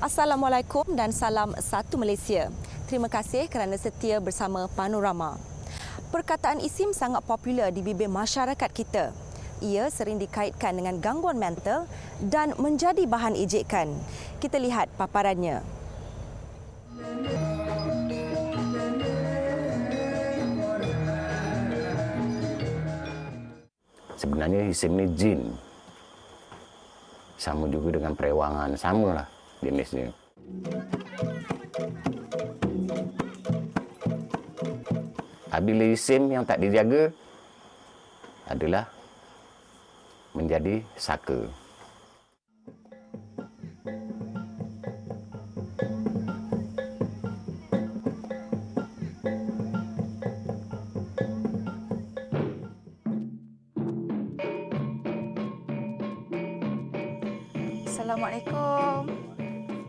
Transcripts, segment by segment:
Assalamualaikum dan salam satu Malaysia. Terima kasih kerana setia bersama Panorama. Perkataan isim sangat popular di bibir masyarakat kita. Ia sering dikaitkan dengan gangguan mental dan menjadi bahan ejekan. Kita lihat paparannya. Sebenarnya isim ni jin. Sama juga dengan perewangan, samalah jenisnya. Apabila isim yang tak dijaga adalah menjadi saka. Assalamualaikum.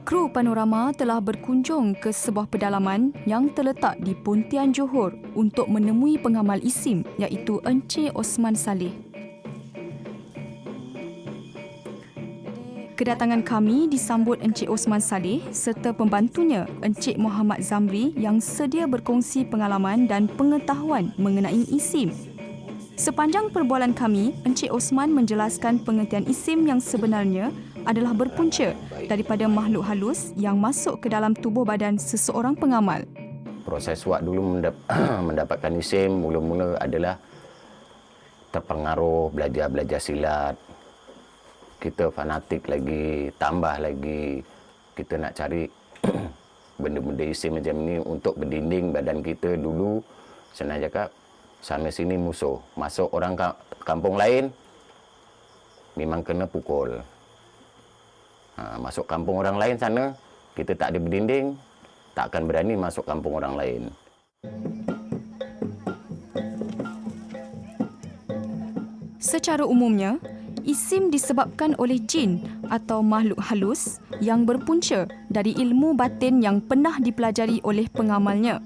Kru Panorama telah berkunjung ke sebuah pedalaman yang terletak di Pontian Johor untuk menemui pengamal isim iaitu Encik Osman Saleh. Kedatangan kami disambut Encik Osman Saleh serta pembantunya Encik Muhammad Zamri yang sedia berkongsi pengalaman dan pengetahuan mengenai isim. Sepanjang perbualan kami, Encik Osman menjelaskan pengertian isim yang sebenarnya adalah berpunca daripada makhluk halus yang masuk ke dalam tubuh badan seseorang pengamal. Proses wak dulu mendapatkan isim mula-mula adalah terpengaruh belajar silat. Kita fanatik lagi, tambah lagi kita nak cari benda-benda isim macam ni untuk berdinding badan kita. Dulu senang cakap sana sini musuh. Masuk orang kampung lain memang kena pukul. Masuk kampung orang lain sana, kita tak ada berdinding, tak akan berani masuk kampung orang lain. Secara umumnya, isim disebabkan oleh jin atau makhluk halus yang berpunca dari ilmu batin yang pernah dipelajari oleh pengamalnya.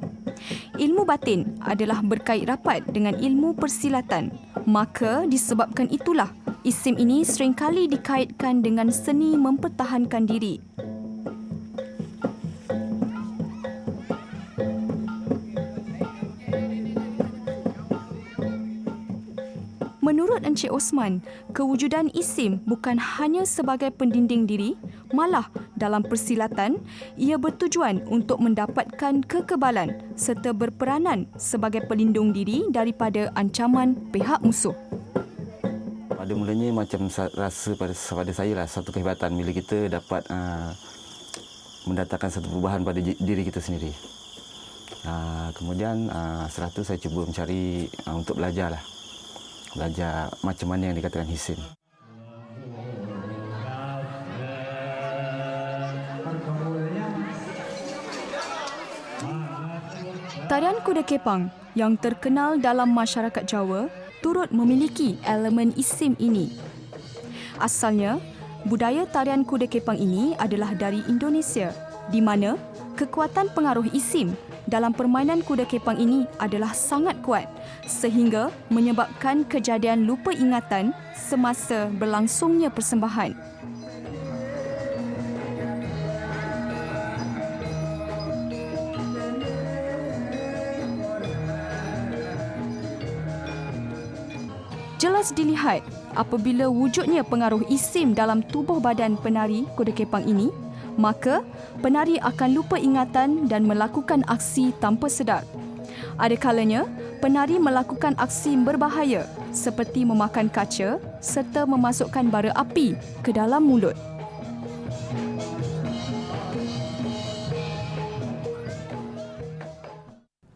Ilmu batin adalah berkait rapat dengan ilmu persilatan. Maka disebabkan itulah isim ini seringkali dikaitkan dengan seni mempertahankan diri. Menurut Encik Osman, kewujudan isim bukan hanya sebagai pendinding diri, malah dalam persilatan, ia bertujuan untuk mendapatkan kekebalan serta berperanan sebagai pelindung diri daripada ancaman pihak musuh. Pada mulanya macam rasa pada saya lah satu kehebatan bila kita dapat mendatangkan satu perubahan pada diri kita sendiri. Kemudian setelah itu saya cuba mencari untuk belajar macam mana yang dikatakan isim. Tarian kuda kepang yang terkenal dalam masyarakat Jawa turut memiliki elemen isim ini. Asalnya, budaya tarian kuda kepang ini adalah dari Indonesia, di mana kekuatan pengaruh isim dalam permainan kuda kepang ini adalah sangat kuat sehingga menyebabkan kejadian lupa ingatan semasa berlangsungnya persembahan. Jelas dilihat apabila wujudnya pengaruh isim dalam tubuh badan penari kuda kepang ini, maka penari akan lupa ingatan dan melakukan aksi tanpa sedar. Ada kalanya, penari melakukan aksi berbahaya seperti memakan kaca serta memasukkan bara api ke dalam mulut.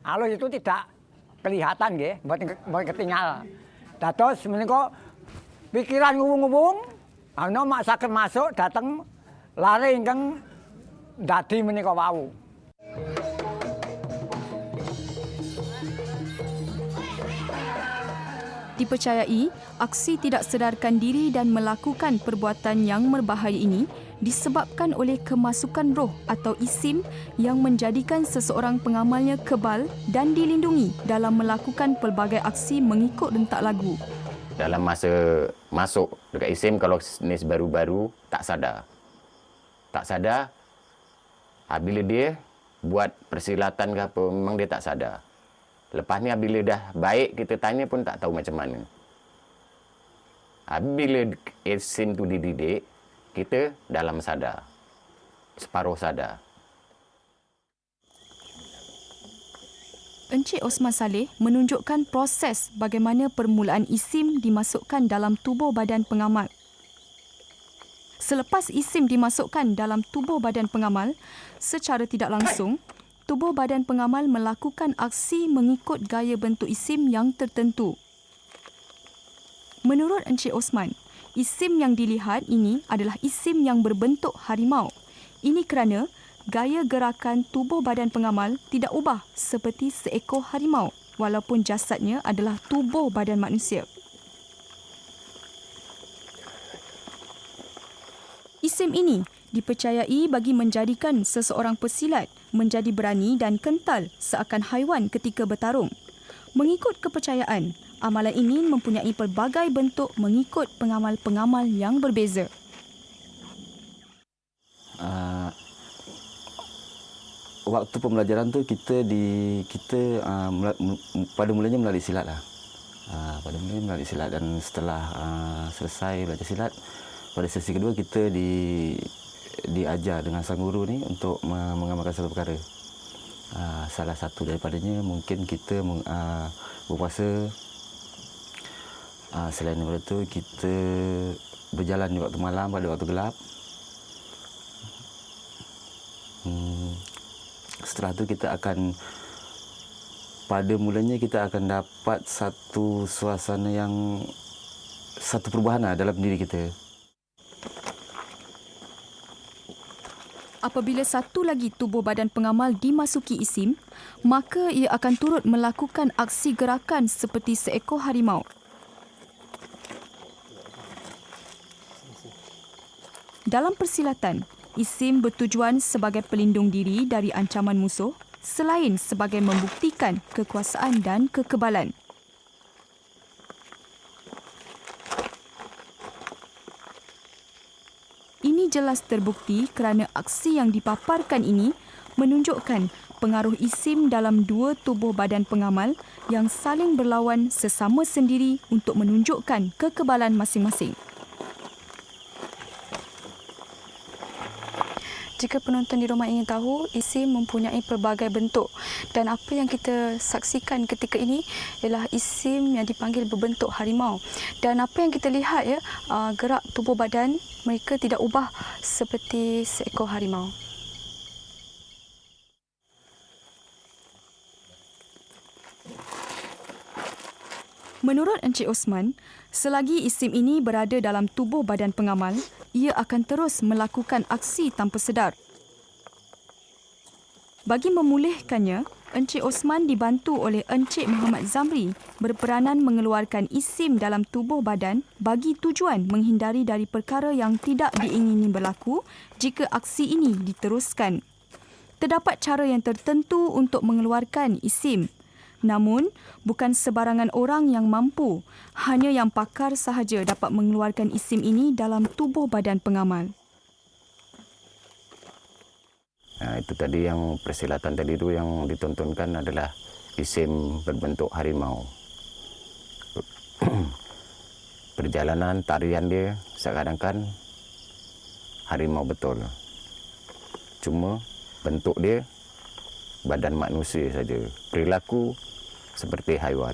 Halus itu tidak kelihatan, buat ketinggal. Dados menika pikiran ngubung-ngubung, ana maksaken masuk dateng lare ingkang dadi menika wau. Dipercayai, aksi tidak sedarkan diri dan melakukan perbuatan yang berbahaya ini disebabkan oleh kemasukan roh atau isim yang menjadikan seseorang pengamalnya kebal dan dilindungi dalam melakukan pelbagai aksi mengikut rentak lagu. Dalam masa masuk dekat isim, kalau jenis baru-baru tak sadar. Bila dia buat persilatan ke apa, memang dia tak sadar. Lepas ni bila dah baik, kita tanya pun tak tahu macam mana. Bila isim tu dididik, kita dalam sadar. Separuh sadar. Encik Osman Saleh menunjukkan proses bagaimana permulaan isim dimasukkan dalam tubuh badan pengamal. Selepas isim dimasukkan dalam tubuh badan pengamal, secara tidak langsung, tubuh badan pengamal melakukan aksi mengikut gaya bentuk isim yang tertentu. Menurut Encik Osman, isim yang dilihat ini adalah isim yang berbentuk harimau. Ini kerana gaya gerakan tubuh badan pengamal tidak ubah seperti seekor harimau walaupun jasadnya adalah tubuh badan manusia. Isim ini dipercayai bagi menjadikan seseorang pesilat menjadi berani dan kental seakan haiwan ketika bertarung. Mengikut kepercayaan, amalan ini mempunyai pelbagai bentuk mengikut pengamal-pengamal yang berbeza. Waktu pembelajaran tu pada mulanya melalui silat lah. Pada mulanya melalui silat, dan setelah selesai belajar silat, pada sesi kedua kita diajar dengan sang guru ni untuk mengamalkan satu perkara. Salah satu daripadanya mungkin kita berpuasa. Selain daripada itu, kita berjalan di waktu malam pada waktu gelap. Setelah itu pada mulanya kita akan dapat satu suasana satu perubahan dalam diri kita. Apabila satu lagi tubuh badan pengamal dimasuki isim, maka ia akan turut melakukan aksi gerakan seperti seekor harimau. Dalam persilatan, isim bertujuan sebagai pelindung diri dari ancaman musuh selain sebagai membuktikan kekuasaan dan kekebalan. Ini jelas terbukti kerana aksi yang dipaparkan ini menunjukkan pengaruh isim dalam dua tubuh badan pengamal yang saling berlawan sesama sendiri untuk menunjukkan kekebalan masing-masing. Jika penonton di rumah ingin tahu, isim mempunyai pelbagai bentuk, dan apa yang kita saksikan ketika ini ialah isim yang dipanggil berbentuk harimau. Dan apa yang kita lihat gerak tubuh badan mereka tidak ubah seperti seekor harimau. Menurut Encik Osman, selagi isim ini berada dalam tubuh badan pengamal, ia akan terus melakukan aksi tanpa sedar. Bagi memulihkannya, Encik Osman dibantu oleh Encik Muhammad Zamri berperanan mengeluarkan isim dalam tubuh badan bagi tujuan menghindari dari perkara yang tidak diingini berlaku jika aksi ini diteruskan. Terdapat cara yang tertentu untuk mengeluarkan isim. Namun, bukan sebarangan orang yang mampu. Hanya yang pakar sahaja dapat mengeluarkan isim ini dalam tubuh badan pengamal. Itu tadi yang persilatan tadi itu yang ditontonkan adalah isim berbentuk harimau. Perjalanan tarian dia seakan kan harimau betul. Cuma bentuk dia badan manusia saja. Perilaku seperti haiwan.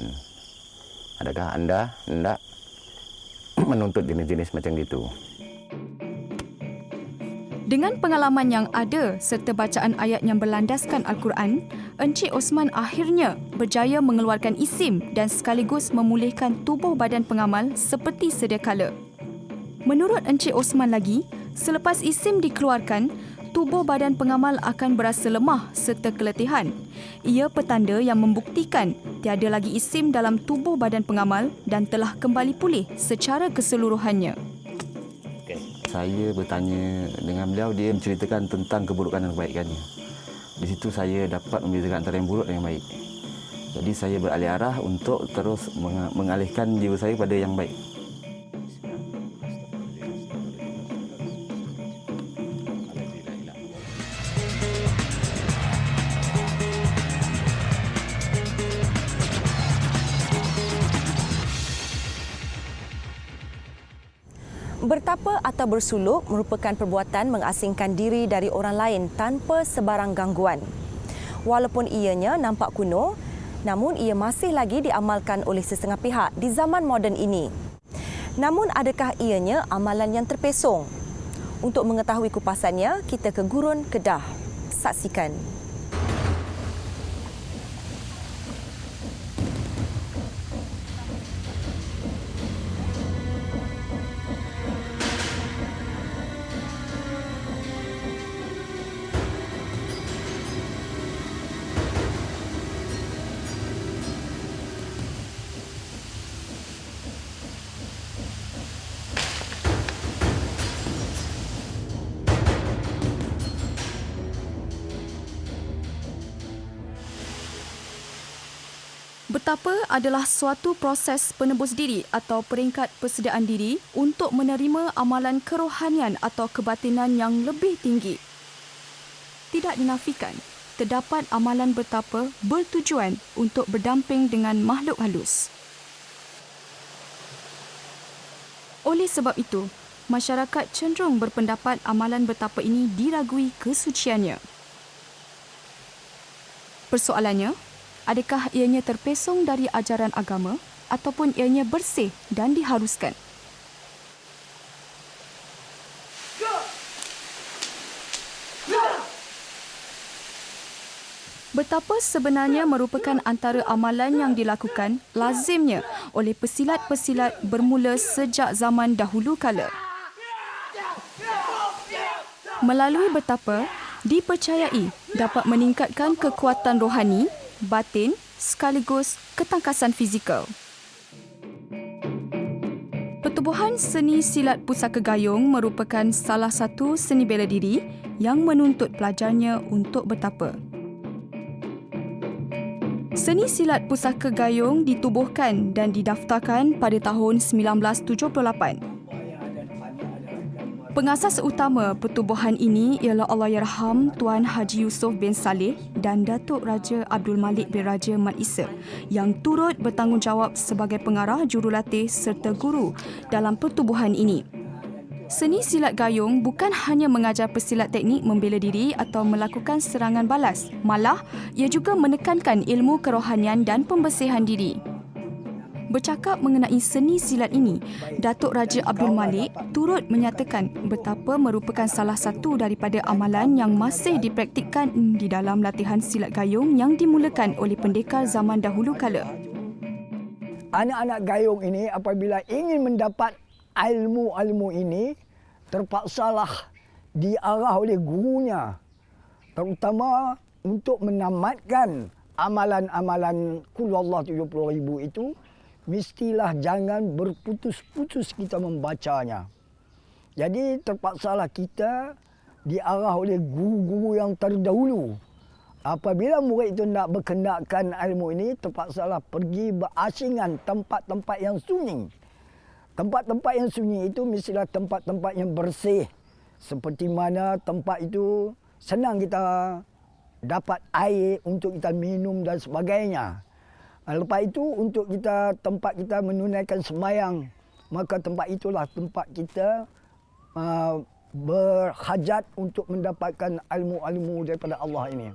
Adakah anda hendak menuntut jenis-jenis macam itu? Dengan pengalaman yang ada serta bacaan ayat yang berlandaskan Al-Quran, Encik Osman akhirnya berjaya mengeluarkan isim dan sekaligus memulihkan tubuh badan pengamal seperti sedia kala. Menurut Encik Osman lagi, selepas isim dikeluarkan, tubuh badan pengamal akan berasa lemah serta keletihan. Ia petanda yang membuktikan tiada lagi isim dalam tubuh badan pengamal dan telah kembali pulih secara keseluruhannya. Saya bertanya dengan beliau, dia menceritakan tentang keburukan dan kebaikannya. Di situ saya dapat membezakan antara yang buruk dan yang baik. Jadi saya beralih arah untuk terus mengalihkan jiwa saya pada yang baik. Bertapa atau bersuluk merupakan perbuatan mengasingkan diri dari orang lain tanpa sebarang gangguan. Walaupun ianya nampak kuno, namun ia masih lagi diamalkan oleh setengah pihak di zaman moden ini. Namun adakah ianya amalan yang terpesong? Untuk mengetahui kupasannya, kita ke Gurun Kedah. Saksikan. Bertapa adalah suatu proses penebus diri atau peringkat persediaan diri untuk menerima amalan kerohanian atau kebatinan yang lebih tinggi. Tidak dinafikan, terdapat amalan bertapa bertujuan untuk berdamping dengan makhluk halus. Oleh sebab itu, masyarakat cenderung berpendapat amalan bertapa ini diragui kesuciannya. Persoalannya, adakah ianya terpesong dari ajaran agama ataupun ianya bersih dan diharuskan? Bertapa sebenarnya merupakan antara amalan yang dilakukan lazimnya oleh pesilat-pesilat bermula sejak zaman dahulu kala. Melalui bertapa, dipercayai dapat meningkatkan kekuatan rohani, batin sekaligus ketangkasan fizikal. Pertubuhan seni silat pusaka gayung merupakan salah satu seni bela diri yang menuntut pelajarnya untuk bertapa. Seni silat pusaka gayung ditubuhkan dan didaftarkan pada tahun 1978. Pengasas utama pertubuhan ini ialah Allahyarham Tuan Haji Yusof bin Saleh dan Datuk Raja Abdul Malik bin Raja Mat Isa yang turut bertanggungjawab sebagai pengarah jurulatih serta guru dalam pertubuhan ini. Seni silat gayung bukan hanya mengajar pesilat teknik membela diri atau melakukan serangan balas, malah ia juga menekankan ilmu kerohanian dan pembersihan diri. Bercakap mengenai seni silat ini, Datuk Raja Abdul Malik turut menyatakan betapa merupakan salah satu daripada amalan yang masih dipraktikkan di dalam latihan silat gayung yang dimulakan oleh pendekar zaman dahulu kala. Anak-anak gayung ini apabila ingin mendapat ilmu-ilmu ini, terpaksalah diarah oleh gurunya, terutama untuk menamatkan amalan-amalan Qul Huwallahu 70,000 itu. Mestilah jangan berputus-putus kita membacanya. Jadi terpaksalah kita diarah oleh guru-guru yang terdahulu. Apabila murid itu nak berkenakkan ilmu ini, terpaksalah pergi berasingan tempat-tempat yang sunyi. Tempat-tempat yang sunyi itu mestilah tempat-tempat yang bersih. Seperti mana tempat itu senang kita dapat air untuk kita minum dan sebagainya. Lepas itu untuk tempat kita menunaikan sembahyang, maka tempat itulah tempat kita berhajat untuk mendapatkan ilmu-ilmu daripada Allah ini.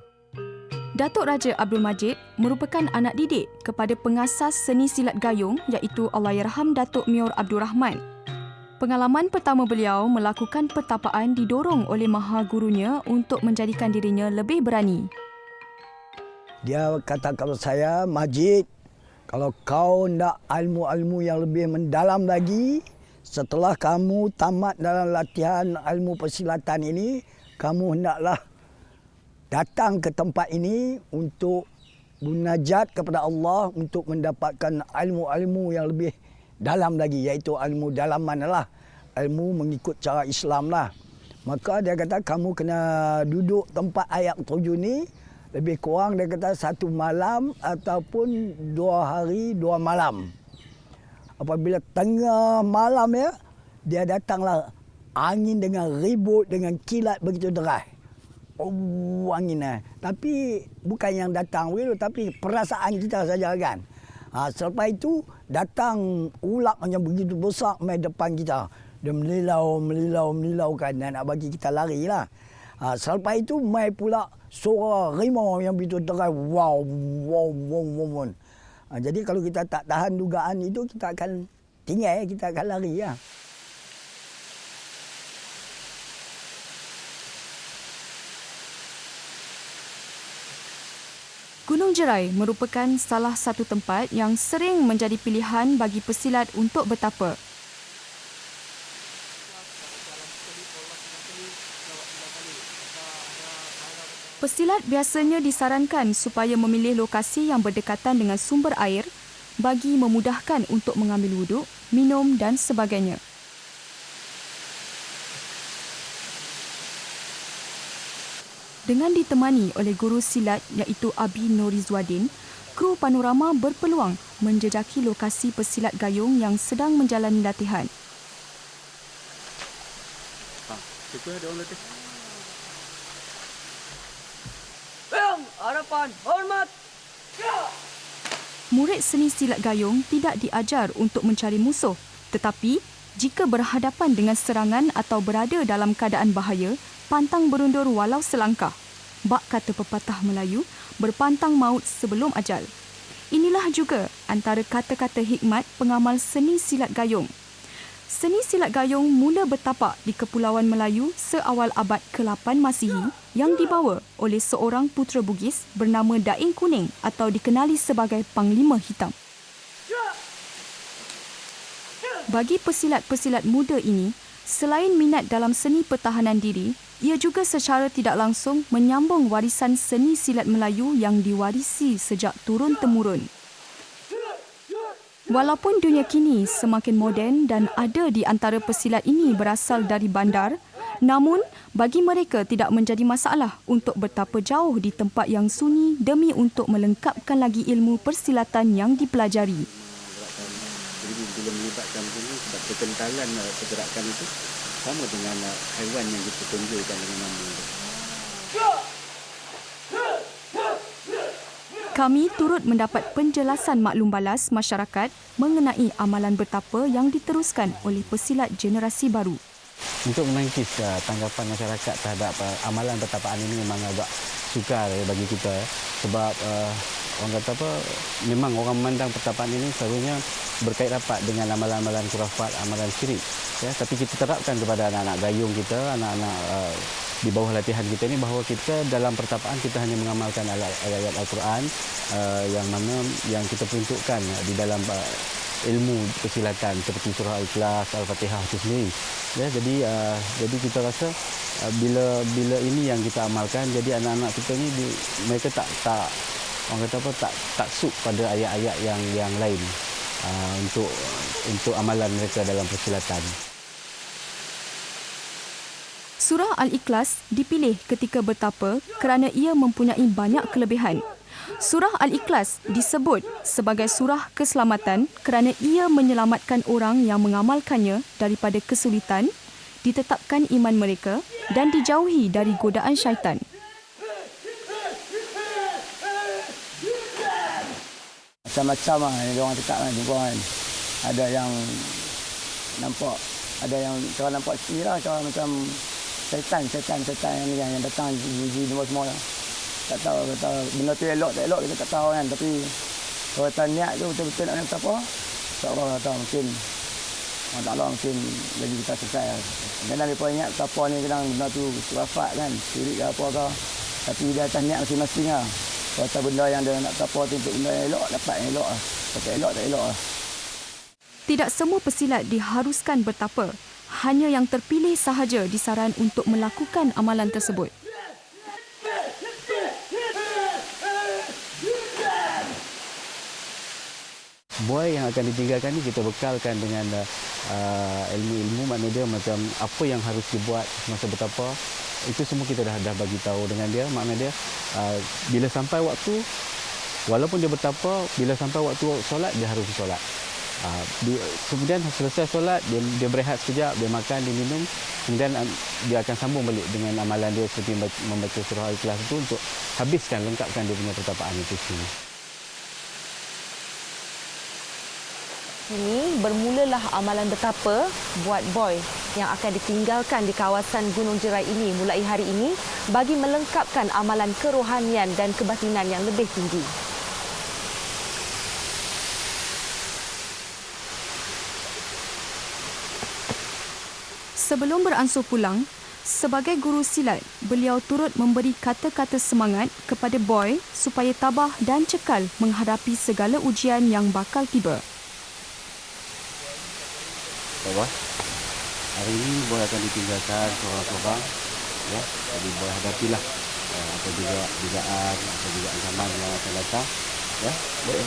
Datuk Raja Abdul Majid merupakan anak didik kepada pengasas seni silat gayung iaitu Allahyarham Datuk Mior Abdul Rahman. Pengalaman pertama beliau melakukan pertapaan didorong oleh maha gurunya untuk menjadikan dirinya lebih berani. Dia kata kepada saya, Majid, kalau kau nak ilmu-ilmu yang lebih mendalam lagi, setelah kamu tamat dalam latihan ilmu persilatan ini, kamu hendaklah datang ke tempat ini untuk munajat kepada Allah untuk mendapatkan ilmu-ilmu yang lebih dalam lagi, iaitu ilmu dalaman lah, ilmu mengikut cara Islam lah. Maka dia kata kamu kena duduk tempat ayat 7 ni, lebih kurang dia kata 1 malam ataupun 2 hari 2 malam. Apabila tengah malam ya, dia datanglah angin dengan ribut, dengan kilat begitu deras. Oh, angin Tapi bukan yang datang begitu, tapi perasaan kita saja kan. Selepas itu datang ulat macam begitu besar main depan kita. dia melilau kan dan nak bagi kita lari lah. Selepas itu mai pula suara harimau yang begitu terai, wow. Jadi kalau kita tak tahan dugaan itu, kita akan tinggal, kita akan lari lah. Gunung Jerai merupakan salah satu tempat yang sering menjadi pilihan bagi pesilat untuk bertapa. Pesilat biasanya disarankan supaya memilih lokasi yang berdekatan dengan sumber air bagi memudahkan untuk mengambil wuduk, minum dan sebagainya. Dengan ditemani oleh guru silat iaitu Abi Norizwadin, kru Panorama berpeluang menjejaki lokasi pesilat gayung yang sedang menjalani latihan. Harapan, hormat. Murid seni silat gayung tidak diajar untuk mencari musuh, tetapi jika berhadapan dengan serangan atau berada dalam keadaan bahaya, pantang berundur walau selangkah. Bak kata pepatah Melayu, berpantang maut sebelum ajal. Inilah juga antara kata-kata hikmat pengamal seni silat gayung. Seni silat gayung mula bertapak di Kepulauan Melayu seawal abad ke-8 Masihi yang dibawa oleh seorang putera Bugis bernama Daing Kuning atau dikenali sebagai Panglima Hitam. Bagi pesilat-pesilat muda ini, selain minat dalam seni pertahanan diri, ia juga secara tidak langsung menyambung warisan seni silat Melayu yang diwarisi sejak turun-temurun. Walaupun dunia kini semakin moden dan ada di antara pesilat ini berasal dari bandar, namun bagi mereka tidak menjadi masalah untuk bertapa jauh di tempat yang sunyi demi untuk melengkapkan lagi ilmu persilatan yang dipelajari. Jadi bila melibatkan ini, sebab kekentalan pergerakan itu sama dengan haiwan yang kita tunjukkan dengan nama itu. Kami turut mendapat penjelasan maklum balas masyarakat mengenai amalan bertapa yang diteruskan oleh pesilat generasi baru. Untuk menangkis tanggapan masyarakat terhadap amalan pertapaan ini memang agak sukar bagi kita, sebab orang kata apa, memang orang memandang pertapaan ini selalunya berkait rapat dengan amalan-amalan khurafat, amalan syirik. Ya, tapi kita terapkan kepada anak-anak gayung kita, anak-anak di bawah latihan kita ini, bahawa kita dalam pertapaan kita hanya mengamalkan ayat-ayat Al-Quran yang mana yang kita peruntukkan di dalam ilmu persilatan seperti surah Al-Ikhlas, Al-Fatihah itu sendiri. Ya, jadi kita rasa bila ini yang kita amalkan, jadi anak-anak kita ni mereka tak orang kata apa, tak taksub pada ayat-ayat yang lain untuk amalan mereka dalam persilatan. Surah Al-Ikhlas dipilih ketika bertapa kerana ia mempunyai banyak kelebihan. Surah Al-Ikhlas disebut sebagai surah keselamatan kerana ia menyelamatkan orang yang mengamalkannya daripada kesulitan, ditetapkan iman mereka dan dijauhi dari godaan syaitan. Macam-macam lah yang diorang cakap kan, jumpa kan. Ada yang nampak, ada yang cara nampak sini lah, cara macam syaitan yang datang di semua lah. Tak tahu kata benda tu elok tak elok, kita tak tahu kan. Tapi kalau kata niat tu betul-betul nak kata apa, insya-Allah kata mungkin Allah Ta'ala mungkin bagi kita selesai. Kadang mereka ingat apa ni, kadang benda tu wafat kan, syirik ke apa ke. Tapi dia atas niat masing-masing lah. Kalau kata benda yang dia nak apa tu untuk benda yang elok, dapat yang elok lah. Kalau tak elok, tak elok lah. Tidak semua pesilat diharuskan bertapa. Hanya yang terpilih sahaja disaran untuk melakukan amalan tersebut. Buai yang akan ditinggalkan ni kita bekalkan dengan ilmu-ilmu, makna dia macam apa yang harus dibuat masa bertapa. Itu semua kita dah bagi tahu dengan dia. Makna dia bila sampai waktu, walaupun dia bertapa, bila sampai waktu solat dia harus solat. Kemudian selesai solat, dia berehat sekejap, dia makan, dia minum, kemudian dia akan sambung balik dengan amalan dia seperti membaca surah Al-Ikhlas itu untuk habiskan, lengkapkan dia punya pertapaan itu sendiri. Kini bermulalah amalan bertapa buat boy yang akan ditinggalkan di kawasan Gunung Jerai ini mulai hari ini bagi melengkapkan amalan kerohanian dan kebatinan yang lebih tinggi. Sebelum beransur pulang, sebagai guru silat, beliau turut memberi kata-kata semangat kepada boy supaya tabah dan cekal menghadapi segala ujian yang bakal tiba. Bawah. Hari ini boy akan ditinggalkan seorang-seorang, ya. Jadi boy hadapilah apa juga dugaan, apa juga ancaman yang akan datang, ya. Baik.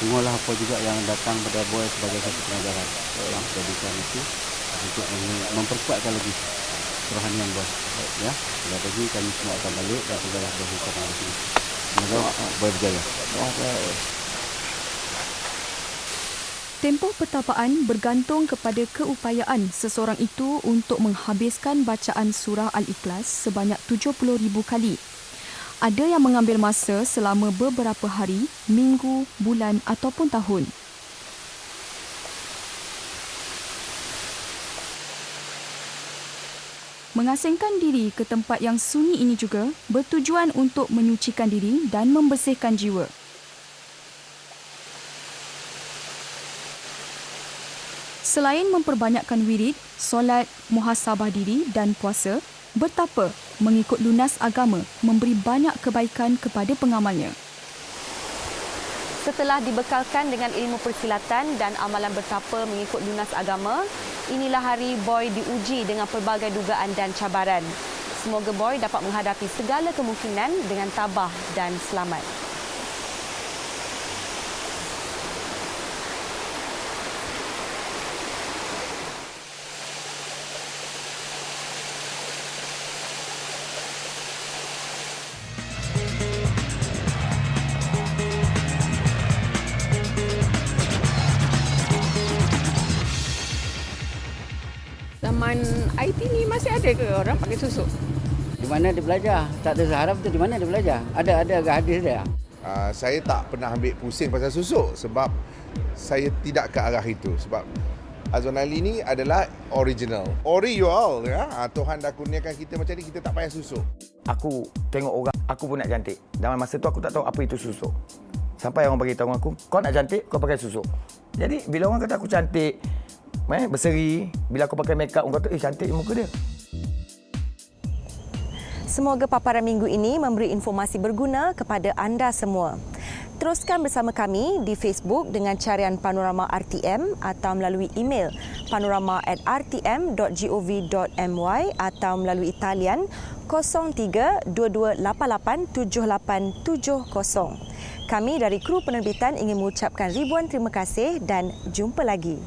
Semualah apa juga yang datang pada boy sebagai satu pelajaran. Yang jadikan itu untuk memperkuatkan lagi kerohanian boy, ya. Sudah lagi kami semua akan balik dan segala berhukum di sini. Semoga boy berjaya. Tempoh pertapaan bergantung kepada keupayaan seseorang itu untuk menghabiskan bacaan surah Al-Ikhlas sebanyak 70,000 kali. Ada yang mengambil masa selama beberapa hari, minggu, bulan ataupun tahun. Mengasingkan diri ke tempat yang sunyi ini juga bertujuan untuk menyucikan diri dan membersihkan jiwa. Selain memperbanyakkan wirid, solat, muhasabah diri dan puasa, bertapa mengikut lunas agama memberi banyak kebaikan kepada pengamalnya. Setelah dibekalkan dengan ilmu persilatan dan amalan bertapa mengikut lunas agama, inilah hari boy diuji dengan pelbagai dugaan dan cabaran. Semoga boy dapat menghadapi segala kemungkinan dengan tabah dan selamat. Zaman IT ni masih ada ke orang pakai susuk? Di mana dia belajar? Tak ada seharap tu di mana dia belajar? Ada hadis dia. Saya tak pernah ambil pusing pasal susuk sebab saya tidak ke arah itu. Sebab Azwan Ali ni adalah original. Ori you all, ya. Tuhan dah kurniakan kita macam ni, kita tak payah susuk. Aku tengok orang, aku pun nak cantik. Dalam masa tu aku tak tahu apa itu susuk. Sampai orang bagi tahu aku, kau nak cantik, kau pakai susuk. Jadi bila orang kata aku cantik, berseri, bila aku pakai make up, orang kata, cantik muka dia. Semoga paparan minggu ini memberi informasi berguna kepada anda semua. Teruskan bersama kami di Facebook dengan carian Panorama RTM atau melalui email panorama@rtm.gov.my atau melalui talian 0322887870. Kami dari kru penerbitan ingin mengucapkan ribuan terima kasih dan jumpa lagi.